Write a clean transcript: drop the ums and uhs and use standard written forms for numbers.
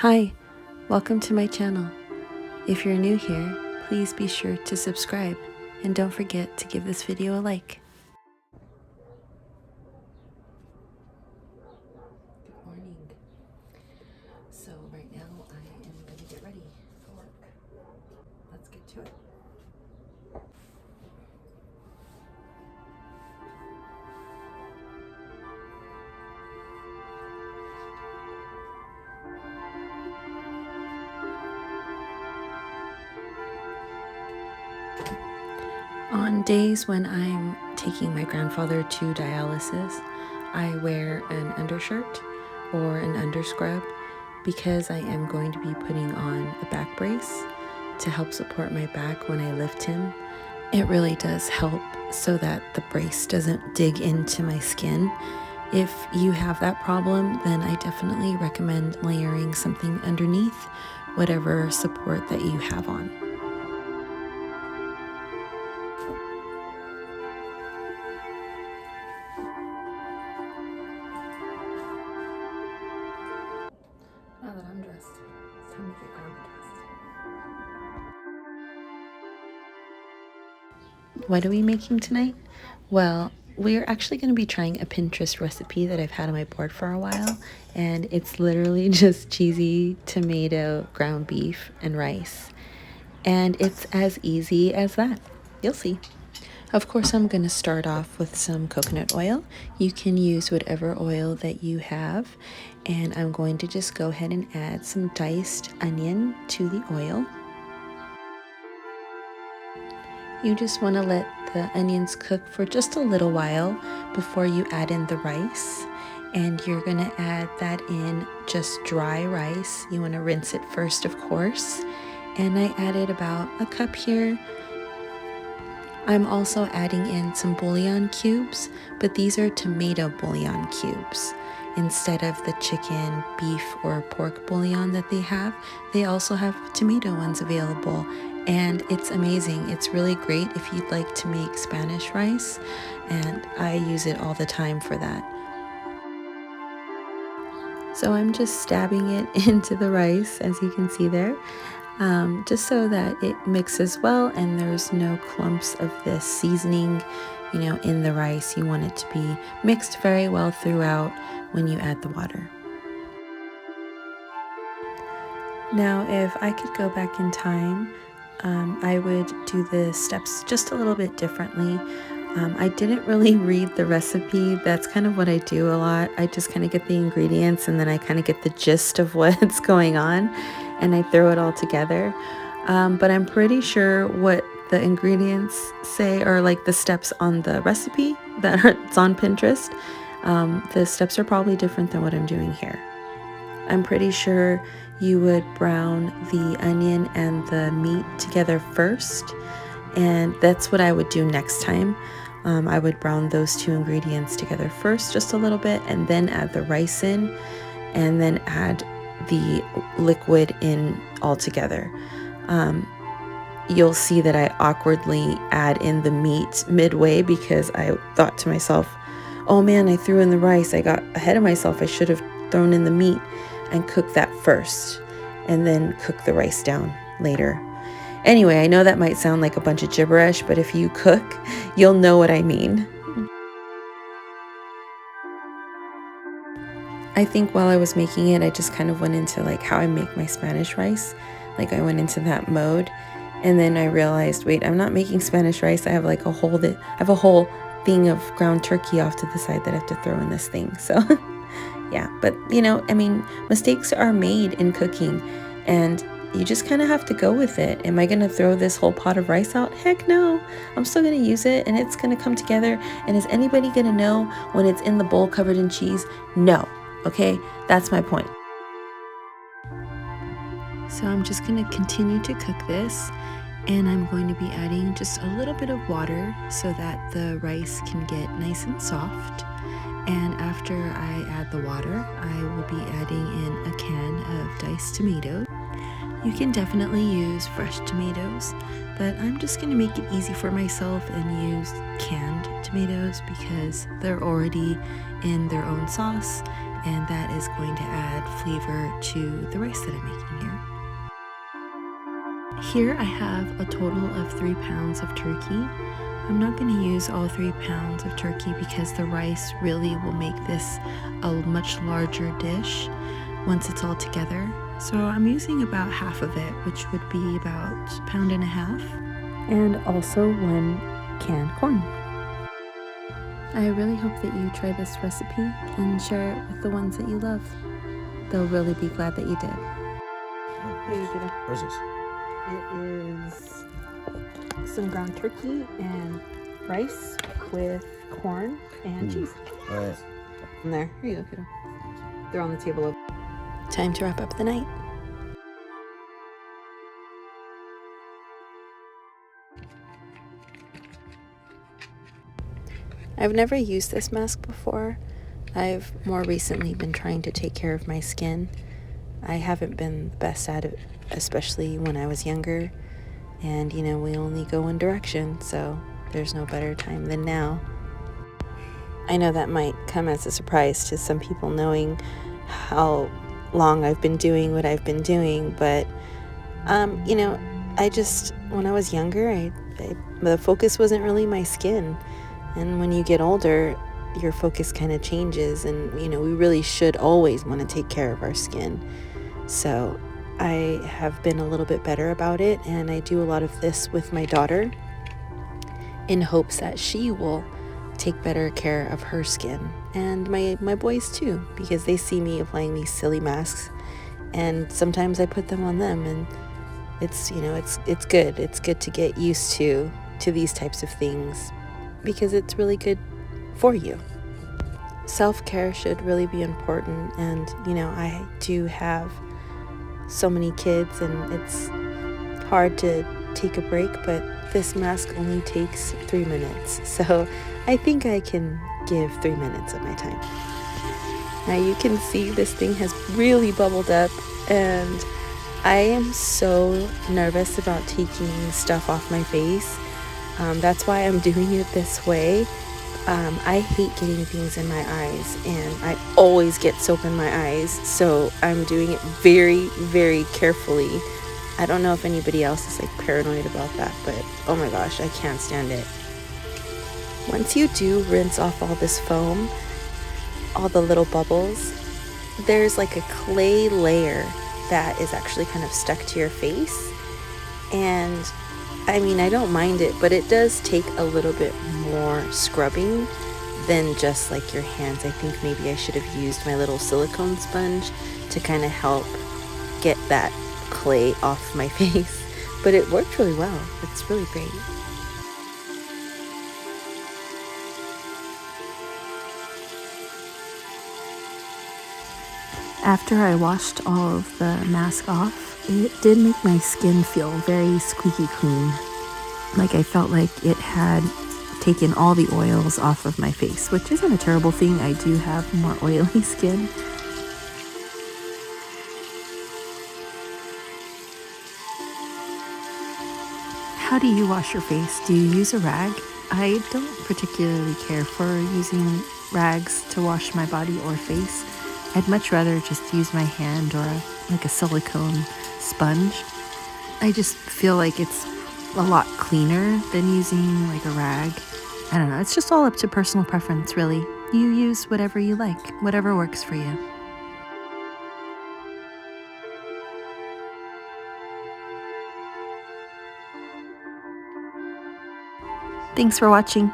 Hi, welcome to my channel. If you're new here, please be sure to subscribe and don't forget to give this video a like. Good morning. So right now I am going to get ready for work. Let's get to it. On days when I'm taking my grandfather to dialysis, I wear an undershirt or an underscrub because I am going to be putting on a back brace to help support my back when I lift him. It really does help so that the brace doesn't dig into my skin. If you have that problem, then I definitely recommend layering something underneath whatever support that you have on. Now that I'm dressed, it's time to get Grandma dressed. What are we making tonight? Well, we're actually going to be trying a Pinterest recipe that I've had on my board for a while, and it's literally just cheesy tomato, ground beef, and rice. And it's as easy as that. You'll see. Of course, I'm going to start off with some coconut oil. You can use whatever oil that you have. And I'm going to just go ahead and add some diced onion to the oil. You just want to let the onions cook for just a little while before you add in the rice. And you're going to add that in just dry rice. You want to rinse it first, of course. And I added about a cup here. I'm also adding in some bouillon cubes, but these are tomato bouillon cubes. Instead of the chicken, beef, or pork bouillon that they have, they also have tomato ones available. And it's amazing. It's really great if you'd like to make Spanish rice, and I use it all the time for that. So I'm just stabbing it into the rice, as you can see there. Just so that it mixes well and there's no clumps of this seasoning, in the rice. You want it to be mixed very well throughout when you add the water. Now, if I could go back in time, I would do the steps just a little bit differently. I didn't really read the recipe. That's kind of what I do a lot. I just kind of get the ingredients and then I kind of get the gist of what's going on and I throw it all together. But I'm pretty sure what the ingredients say are like the steps on the recipe that's on Pinterest. The steps are probably different than what I'm doing here. I'm pretty sure you would brown the onion and the meat together first, and that's what I would do next time. I would brown those two ingredients together first just a little bit and then add the rice in and then add the liquid in all together. You'll see that I awkwardly add in the meat midway because I thought to myself, oh man, I threw in the rice. I got ahead of myself. I should have thrown in the meat and cooked that first and then cook the rice down later. Anyway, I know that might sound like a bunch of gibberish, but if you cook, you'll know what I mean. I think while I was making it, I just kind of went into like how I make my Spanish rice. Like I went into that mode, and then I realized, wait, I'm not making Spanish rice. I have like a whole thing of ground turkey off to the side that I have to throw in this thing. So yeah, but mistakes are made in cooking, and you just kind of have to go with it. Am I going to throw this whole pot of rice out? Heck no. I'm still going to use it and it's going to come together. And is anybody going to know when it's in the bowl covered in cheese? No. Okay, that's my point. So I'm just going to continue to cook this, and I'm going to be adding just a little bit of water so that the rice can get nice and soft. And after I add the water, I will be adding in a can of diced tomatoes. You can definitely use fresh tomatoes, but I'm just going to make it easy for myself and use canned tomatoes because they're already in their own sauce and that is going to add flavor to the rice that I'm making here. Here I have a total of 3 pounds of turkey. I'm not going to use all 3 pounds of turkey because the rice really will make this a much larger dish once it's all together. So I'm using about half of it, which would be about a pound and a half, and also 1 canned corn. I really hope that you try this recipe and share it with the ones that you love. They'll really be glad that you did. Here you go. What is this? It is some ground turkey and rice with corn and cheese. All right. And there you go, kiddo. They're on the table. Time to wrap up the night. I've never used this mask before. I've more recently been trying to take care of my skin. I haven't been the best at it, especially when I was younger. And, you know, we only go one direction, so there's no better time than now. I know that might come as a surprise to some people knowing how long I've been doing what I've been doing, but, you know, when I was younger, the focus wasn't really my skin. And when you get older, your focus kind of changes, and, you know, we really should always want to take care of our skin. So I have been a little bit better about it, and I do a lot of this with my daughter in hopes that she will take better care of her skin, and my boys too, because they see me applying these silly masks, and sometimes I put them on them, and it's, you know, it's good. It's good to get used to these types of things because it's really good for you. Self-care should really be important, and, you know, I do have so many kids, and it's hard to take a break, but this mask only takes 3 minutes, so I think I can give 3 minutes of my time. Now you can see this thing has really bubbled up, and I am so nervous about taking stuff off my face. That's why I'm doing it this way. I hate getting things in my eyes, and I always get soap in my eyes, so I'm doing it very, very carefully. I don't know if anybody else is like paranoid about that, but oh my gosh, I can't stand it. Once you do rinse off all this foam, all the little bubbles, there's like a clay layer that is actually kind of stuck to your face, and I mean, I don't mind it, but it does take a little bit more scrubbing than just like your hands. I think maybe I should have used my little silicone sponge to kind of help get that clay off my face, but it worked really well. It's really great. After I washed all of the mask off, it did make my skin feel very squeaky clean. Like I felt like it had taken all the oils off of my face, which isn't a terrible thing. I do have more oily skin. How do you wash your face? Do you use a rag? I don't particularly care for using rags to wash my body or face. I'd much rather just use my hand or like a silicone sponge. I just feel like it's a lot cleaner than using like a rag. I don't know, it's just all up to personal preference, really. You use whatever you like, whatever works for you. Thanks for watching.